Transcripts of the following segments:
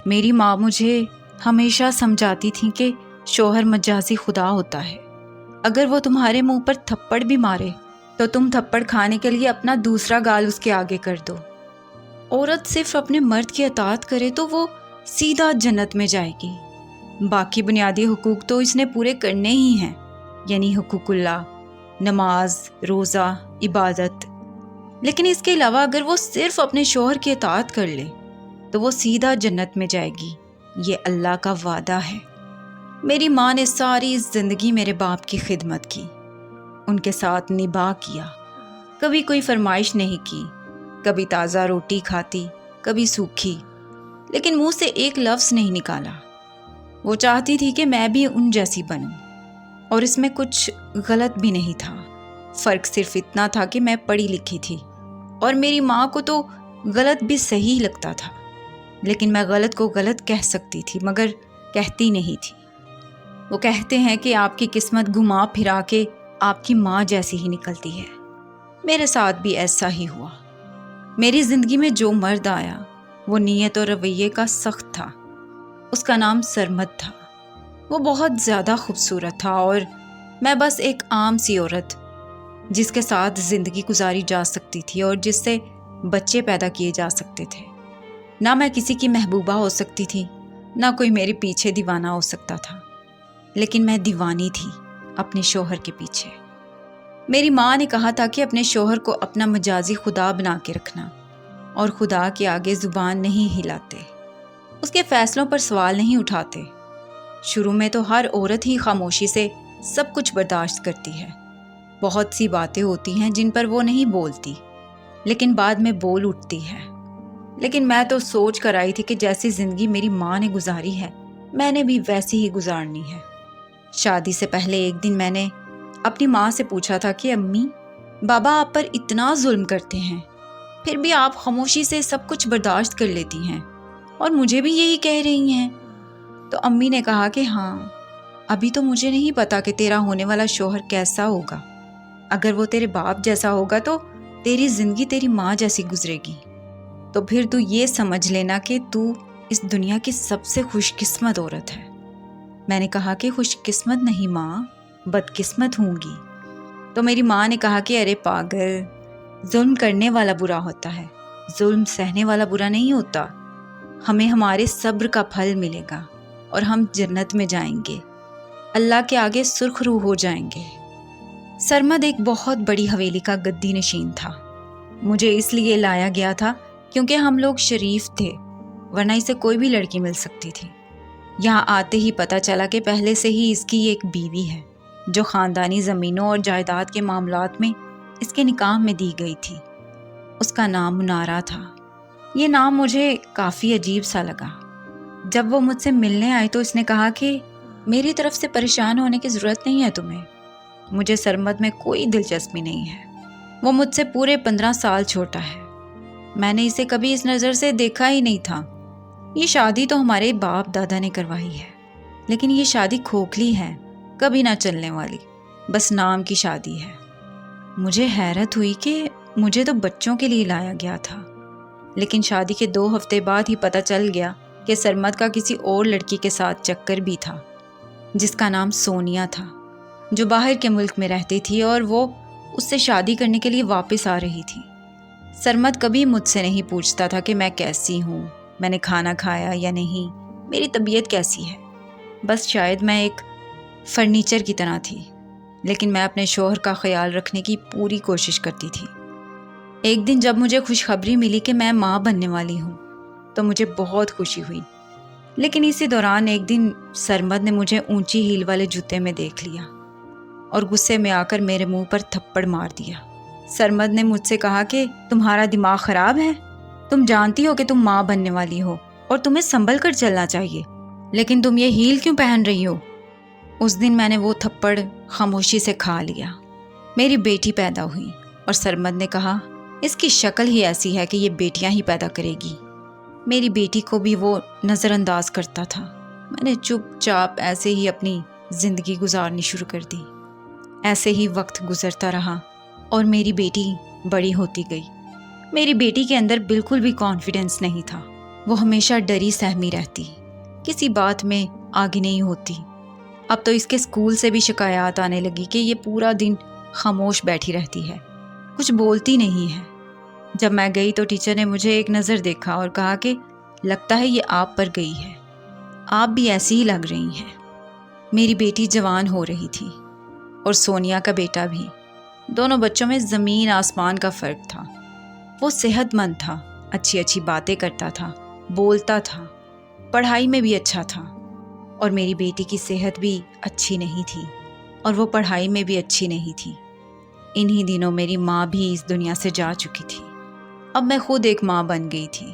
میری ماں مجھے ہمیشہ سمجھاتی تھی کہ شوہر مجازی خدا ہوتا ہے، اگر وہ تمہارے منہ پر تھپڑ بھی مارے تو تم تھپڑ کھانے کے لیے اپنا دوسرا گال اس کے آگے کر دو۔ عورت صرف اپنے مرد کی اطاعت کرے تو وہ سیدھا جنت میں جائے گی، باقی بنیادی حقوق تو اس نے پورے کرنے ہی ہیں، یعنی حقوق اللہ، نماز، روزہ، عبادت۔ لیکن اس کے علاوہ اگر وہ صرف اپنے شوہر کی اطاعت کر لے تو وہ سیدھا جنت میں جائے گی، یہ اللہ کا وعدہ ہے۔ میری ماں نے ساری زندگی میرے باپ کی خدمت کی، ان کے ساتھ نباہ کیا، کبھی کوئی فرمائش نہیں کی، کبھی تازہ روٹی کھاتی، کبھی سوکھی، لیکن منہ سے ایک لفظ نہیں نکالا۔ وہ چاہتی تھی کہ میں بھی ان جیسی بنوں، اور اس میں کچھ غلط بھی نہیں تھا۔ فرق صرف اتنا تھا کہ میں پڑھی لکھی تھی، اور میری ماں کو تو غلط بھی صحیح لگتا تھا، لیکن میں غلط کو غلط کہہ سکتی تھی مگر کہتی نہیں تھی۔ وہ کہتے ہیں کہ آپ کی قسمت گھما پھرا کے آپ کی ماں جیسی ہی نکلتی ہے۔ میرے ساتھ بھی ایسا ہی ہوا۔ میری زندگی میں جو مرد آیا وہ نیت اور رویے کا سخت تھا۔ اس کا نام سرمد تھا۔ وہ بہت زیادہ خوبصورت تھا اور میں بس ایک عام سی عورت جس کے ساتھ زندگی گزاری جا سکتی تھی اور جس سے بچے پیدا کیے جا سکتے تھے۔ نہ میں کسی کی محبوبہ ہو سکتی تھی، نہ کوئی میرے پیچھے دیوانہ ہو سکتا تھا، لیکن میں دیوانی تھی اپنے شوہر کے پیچھے۔ میری ماں نے کہا تھا کہ اپنے شوہر کو اپنا مجازی خدا بنا کے رکھنا، اور خدا کے آگے زبان نہیں ہلاتے، اس کے فیصلوں پر سوال نہیں اٹھاتے۔ شروع میں تو ہر عورت ہی خاموشی سے سب کچھ برداشت کرتی ہے، بہت سی باتیں ہوتی ہیں جن پر وہ نہیں بولتی، لیکن بعد میں بول اٹھتی ہے۔ لیکن میں تو سوچ کر آئی تھی کہ جیسی زندگی میری ماں نے گزاری ہے میں نے بھی ویسی ہی گزارنی ہے۔ شادی سے پہلے ایک دن میں نے اپنی ماں سے پوچھا تھا کہ امی، بابا آپ پر اتنا ظلم کرتے ہیں، پھر بھی آپ خاموشی سے سب کچھ برداشت کر لیتی ہیں اور مجھے بھی یہی کہہ رہی ہیں۔ تو امی نے کہا کہ ہاں، ابھی تو مجھے نہیں پتا کہ تیرا ہونے والا شوہر کیسا ہوگا، اگر وہ تیرے باپ جیسا ہوگا تو تیری زندگی تیری ماں جیسی گزرے گی، تو پھر تو یہ سمجھ لینا کہ تو اس دنیا کی سب سے خوش قسمت عورت ہے۔ میں نے کہا کہ خوش قسمت نہیں ماں، بدقسمت ہوں گی۔ تو میری ماں نے کہا کہ ارے پاگل، ظلم کرنے والا برا ہوتا ہے، ظلم سہنے والا برا نہیں ہوتا۔ ہمیں ہمارے صبر کا پھل ملے گا اور ہم جنت میں جائیں گے، اللہ کے آگے سرخ روح ہو جائیں گے۔ سرمد ایک بہت بڑی حویلی کا گدی نشین تھا۔ مجھے اس لیے لایا گیا تھا کیونکہ ہم لوگ شریف تھے، ورنہ اسے کوئی بھی لڑکی مل سکتی تھی۔ یہاں آتے ہی پتہ چلا کہ پہلے سے ہی اس کی ایک بیوی ہے جو خاندانی زمینوں اور جائیداد کے معاملات میں اس کے نکاح میں دی گئی تھی۔ اس کا نام منارہ تھا۔ یہ نام مجھے کافی عجیب سا لگا۔ جب وہ مجھ سے ملنے آئی تو اس نے کہا کہ میری طرف سے پریشان ہونے کی ضرورت نہیں ہے تمہیں، مجھے سرمد میں کوئی دلچسپی نہیں ہے۔ وہ مجھ سے پورے 15 سال چھوٹا ہے، میں نے اسے کبھی اس نظر سے دیکھا ہی نہیں تھا۔ یہ شادی تو ہمارے باپ دادا نے کروائی ہے، لیکن یہ شادی کھوکھلی ہے، کبھی نہ چلنے والی، بس نام کی شادی ہے۔ مجھے حیرت ہوئی کہ مجھے تو بچوں کے لیے لایا گیا تھا، لیکن شادی کے 2 ہفتے بعد ہی پتہ چل گیا کہ سرمد کا کسی اور لڑکی کے ساتھ چکر بھی تھا جس کا نام سونیا تھا، جو باہر کے ملک میں رہتی تھی اور وہ اس سے شادی کرنے کے لیے واپس آ رہی تھی۔ سرمد کبھی مجھ سے نہیں پوچھتا تھا کہ میں کیسی ہوں، میں نے کھانا کھایا یا نہیں، میری طبیعت کیسی ہے۔ بس شاید میں ایک فرنیچر کی طرح تھی، لیکن میں اپنے شوہر کا خیال رکھنے کی پوری کوشش کرتی تھی۔ ایک دن جب مجھے خوشخبری ملی کہ میں ماں بننے والی ہوں تو مجھے بہت خوشی ہوئی، لیکن اسی دوران ایک دن سرمد نے مجھے اونچی ہیل والے جوتے میں دیکھ لیا اور غصے میں آ کر میرے منہ پر تھپڑ مار دیا۔ سرمد نے مجھ سے کہا کہ تمہارا دماغ خراب ہے، تم جانتی ہو کہ تم ماں بننے والی ہو اور تمہیں سنبھل کر چلنا چاہیے، لیکن تم یہ ہیل کیوں پہن رہی ہو؟ اس دن میں نے وہ تھپڑ خاموشی سے کھا لیا۔ میری بیٹی پیدا ہوئی اور سرمد نے کہا اس کی شکل ہی ایسی ہے کہ یہ بیٹیاں ہی پیدا کرے گی۔ میری بیٹی کو بھی وہ نظر انداز کرتا تھا۔ میں نے چپ چاپ ایسے ہی اپنی زندگی گزارنی شروع کر دی۔ ایسے ہی وقت گزرتا رہا اور میری بیٹی بڑی ہوتی گئی۔ میری بیٹی کے اندر بالکل بھی کانفیڈنس نہیں تھا۔ وہ ہمیشہ ڈری سہمی رہتی، کسی بات میں آگے نہیں ہوتی۔ اب تو اس کے اسکول سے بھی شکایات آنے لگی کہ یہ پورا دن خاموش بیٹھی رہتی ہے، کچھ بولتی نہیں ہے۔ جب میں گئی تو ٹیچر نے مجھے ایک نظر دیکھا اور کہا کہ لگتا ہے یہ آپ پر گئی ہے، آپ بھی ایسی ہی لگ رہی ہیں۔ میری بیٹی جوان ہو رہی تھی اور سونیا کا بیٹا بھی۔ دونوں بچوں میں زمین آسمان کا فرق تھا۔ وہ صحت مند تھا، اچھی اچھی باتیں کرتا تھا، بولتا تھا، پڑھائی میں بھی اچھا تھا، اور میری بیٹی کی صحت بھی اچھی نہیں تھی اور وہ پڑھائی میں بھی اچھی نہیں تھی۔ انہی دنوں میری ماں بھی اس دنیا سے جا چکی تھی۔ اب میں خود ایک ماں بن گئی تھی۔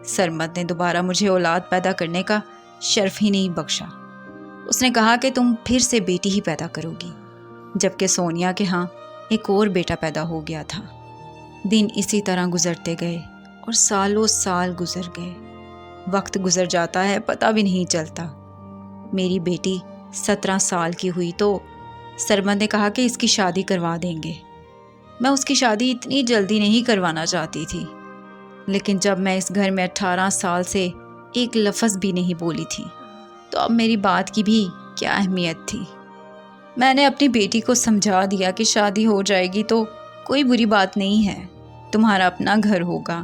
سرمد نے دوبارہ مجھے اولاد پیدا کرنے کا شرف ہی نہیں بخشا۔ اس نے کہا کہ تم پھر سے بیٹی ہی پیدا کرو گی، جبکہ سونیا کے ہاں ایک اور بیٹا پیدا ہو گیا تھا۔ دن اسی طرح گزرتے گئے اور سالوں سال گزر گئے۔ وقت گزر جاتا ہے، پتہ بھی نہیں چلتا۔ میری بیٹی 17 سال کی ہوئی تو سرمد نے کہا کہ اس کی شادی کروا دیں گے۔ میں اس کی شادی اتنی جلدی نہیں کروانا چاہتی تھی، لیکن جب میں اس گھر میں 18 سال سے ایک لفظ بھی نہیں بولی تھی تو اب میری بات کی بھی کیا اہمیت تھی۔ میں نے اپنی بیٹی کو سمجھا دیا کہ شادی ہو جائے گی تو کوئی بری بات نہیں ہے، تمہارا اپنا گھر ہوگا،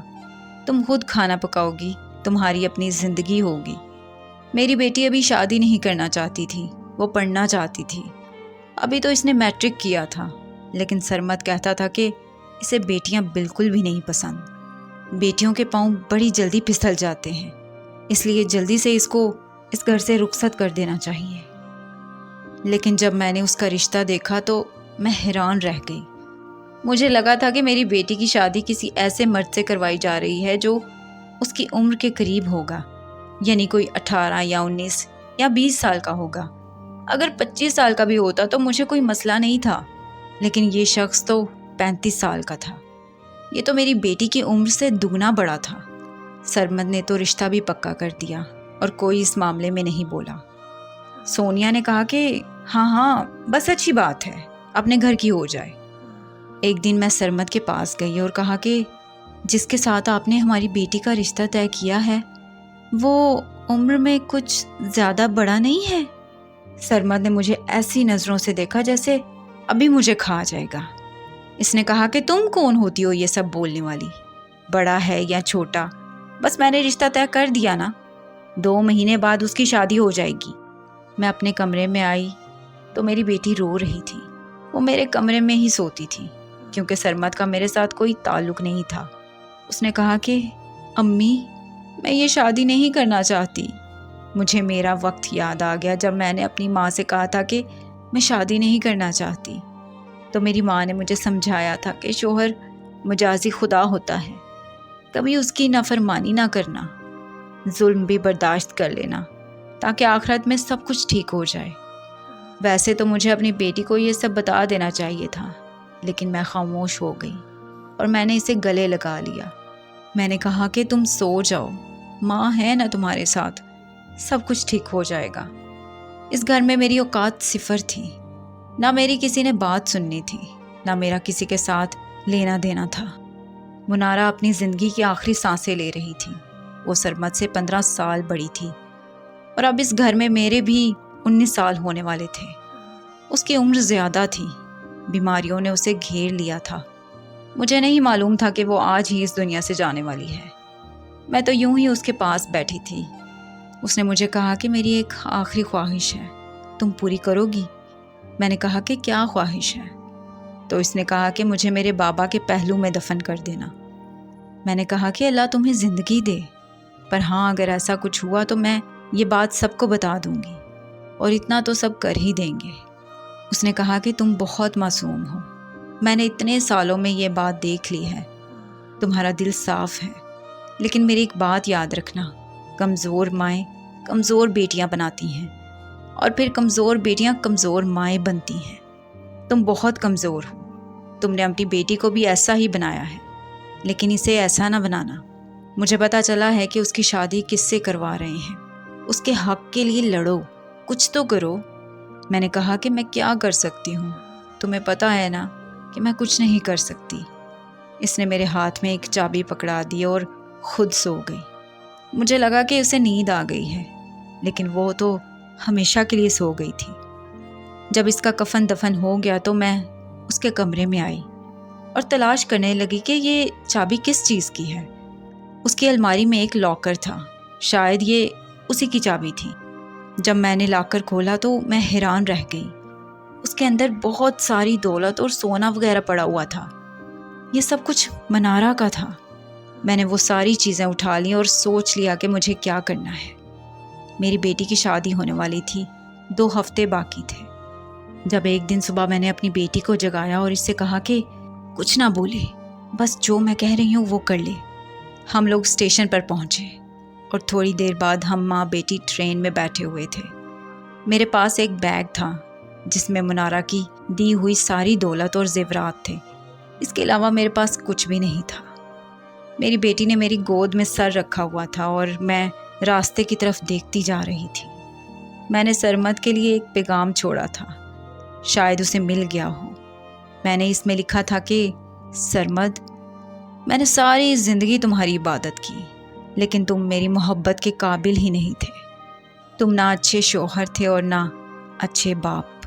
تم خود کھانا پکاؤ گی، تمہاری اپنی زندگی ہوگی۔ میری بیٹی ابھی شادی نہیں کرنا چاہتی تھی، وہ پڑھنا چاہتی تھی۔ ابھی تو اس نے میٹرک کیا تھا، لیکن سرمد کہتا تھا کہ اسے بیٹیاں بالکل بھی نہیں پسند، بیٹیوں کے پاؤں بڑی جلدی پھسل جاتے ہیں، اس لیے جلدی سے اس کو اس گھر سے رخصت کر دینا چاہیے۔ لیکن جب میں نے اس کا رشتہ دیکھا تو میں حیران رہ گئی۔ مجھے لگا تھا کہ میری بیٹی کی شادی کسی ایسے مرد سے کروائی جا رہی ہے جو اس کی عمر کے قریب ہوگا، یعنی کوئی 18 یا 19 یا 20 سال کا ہوگا۔ اگر 25 سال کا بھی ہوتا تو مجھے کوئی مسئلہ نہیں تھا، لیکن یہ شخص تو 35 سال کا تھا۔ یہ تو میری بیٹی کی عمر سے دگنا بڑا تھا۔ سرمد نے تو رشتہ بھی پکا کر دیا اور کوئی اس معاملے میں نہیں بولا۔ سونیا نے کہا کہ ہاں بس اچھی بات ہے، اپنے گھر کی ہو جائے۔ ایک دن میں سرمد کے پاس گئی اور کہا کہ جس کے ساتھ آپ نے ہماری بیٹی کا رشتہ طے کیا ہے وہ عمر میں کچھ زیادہ بڑا نہیں ہے؟ سرمد نے مجھے ایسی نظروں سے دیکھا جیسے ابھی مجھے کھا جائے گا۔ اس نے کہا کہ تم کون ہوتی ہو یہ سب بولنے والی، بڑا ہے یا چھوٹا، بس میں نے رشتہ طے کر دیا نا، 2 مہینے بعد اس کی شادی ہو جائے گی۔ میں اپنے کمرے میں آئی تو میری بیٹی رو رہی تھی۔ وہ میرے کمرے میں ہی سوتی تھی کیونکہ سرمد کا میرے ساتھ کوئی تعلق نہیں تھا۔ اس نے کہا کہ امی میں یہ شادی نہیں کرنا چاہتی۔ مجھے میرا وقت یاد آ گیا جب میں نے اپنی ماں سے کہا تھا کہ میں شادی نہیں کرنا چاہتی، تو میری ماں نے مجھے سمجھایا تھا کہ شوہر مجازی خدا ہوتا ہے، کبھی اس کی نافرمانی نہ کرنا، ظلم بھی برداشت کر لینا تاکہ آخرت میں سب کچھ ٹھیک ہو جائے۔ ویسے تو مجھے اپنی بیٹی کو یہ سب بتا دینا چاہیے تھا، لیکن میں خاموش ہو گئی اور میں نے اسے گلے لگا لیا۔ میں نے کہا کہ تم سو جاؤ، ماں ہے نا تمہارے ساتھ، سب کچھ ٹھیک ہو جائے گا۔ اس گھر میں میری اوقات صفر تھی، نہ میری کسی نے بات سننی تھی، نہ میرا کسی کے ساتھ لینا دینا تھا۔ منارہ اپنی زندگی کی آخری سانسیں لے رہی تھی۔ وہ سرمد سے 15 سال بڑی تھی اور اب اس گھر میں میرے بھی 19 سال ہونے والے تھے۔ اس کی عمر زیادہ تھی، بیماریوں نے اسے گھیر لیا تھا۔ مجھے نہیں معلوم تھا کہ وہ آج ہی اس دنیا سے جانے والی ہے۔ میں تو یوں ہی اس کے پاس بیٹھی تھی۔ اس نے مجھے کہا کہ میری ایک آخری خواہش ہے، تم پوری کرو گی؟ میں نے کہا کہ کیا خواہش ہے؟ تو اس نے کہا کہ مجھے میرے بابا کے پہلو میں دفن کر دینا۔ میں نے کہا کہ اللہ تمہیں زندگی دے، پر ہاں اگر ایسا کچھ ہوا تو میں یہ بات سب کو بتا دوں گی، اور اتنا تو سب کر ہی دیں گے۔ اس نے کہا کہ تم بہت معصوم ہو، میں نے اتنے سالوں میں یہ بات دیکھ لی ہے، تمہارا دل صاف ہے، لیکن میری ایک بات یاد رکھنا، کمزور مائیں کمزور بیٹیاں بناتی ہیں، اور پھر کمزور بیٹیاں کمزور مائیں بنتی ہیں۔ تم بہت کمزور ہو، تم نے اپنی بیٹی کو بھی ایسا ہی بنایا ہے، لیکن اسے ایسا نہ بنانا۔ مجھے پتا چلا ہے کہ اس کی شادی کس سے کروا رہے ہیں، اس کے حق کے لیے لڑو، کچھ تو کرو۔ میں نے کہا کہ میں کیا کر سکتی ہوں، تمہیں پتا ہے نا کہ میں کچھ نہیں کر سکتی۔ اس نے میرے ہاتھ میں ایک چابی پکڑا دی اور خود سو گئی۔ مجھے لگا کہ اسے نیند آ گئی ہے، لیکن وہ تو ہمیشہ کے لیے سو گئی تھی۔ جب اس کا کفن دفن ہو گیا تو میں اس کے کمرے میں آئی اور تلاش کرنے لگی کہ یہ چابی کس چیز کی ہے۔ اس کی الماری میں ایک لاکر تھا، شاید یہ اسی کی چابی تھی۔ جب میں نے لاکر کھولا تو میں حیران رہ گئی۔ اس کے اندر بہت ساری دولت اور سونا وغیرہ پڑا ہوا تھا۔ یہ سب کچھ منارہ کا تھا۔ میں نے وہ ساری چیزیں اٹھا لی اور سوچ لیا کہ مجھے کیا کرنا ہے۔ میری بیٹی کی شادی ہونے والی تھی، 2 ہفتے باقی تھے۔ جب ایک دن صبح میں نے اپنی بیٹی کو جگایا اور اس سے کہا کہ کچھ نہ بولے، بس جو میں کہہ رہی ہوں وہ کر لے۔ ہم لوگ اسٹیشن پر پہنچے اور تھوڑی دیر بعد ہم ماں بیٹی ٹرین میں بیٹھے ہوئے تھے۔ میرے پاس ایک بیگ تھا جس میں منارہ کی دی ہوئی ساری دولت اور زیورات تھے۔ اس کے علاوہ میرے پاس کچھ بھی نہیں تھا۔ میری بیٹی نے میری گود میں سر رکھا ہوا تھا اور میں راستے کی طرف دیکھتی جا رہی تھی۔ میں نے سرمد کے لیے ایک پیغام چھوڑا تھا، شاید اسے مل گیا ہو۔ میں نے اس میں لکھا تھا کہ سرمد، میں نے ساری زندگی تمہاری عبادت کی، لیکن تم میری محبت کے قابل ہی نہیں تھے۔ تم نہ اچھے شوہر تھے اور نہ اچھے باپ۔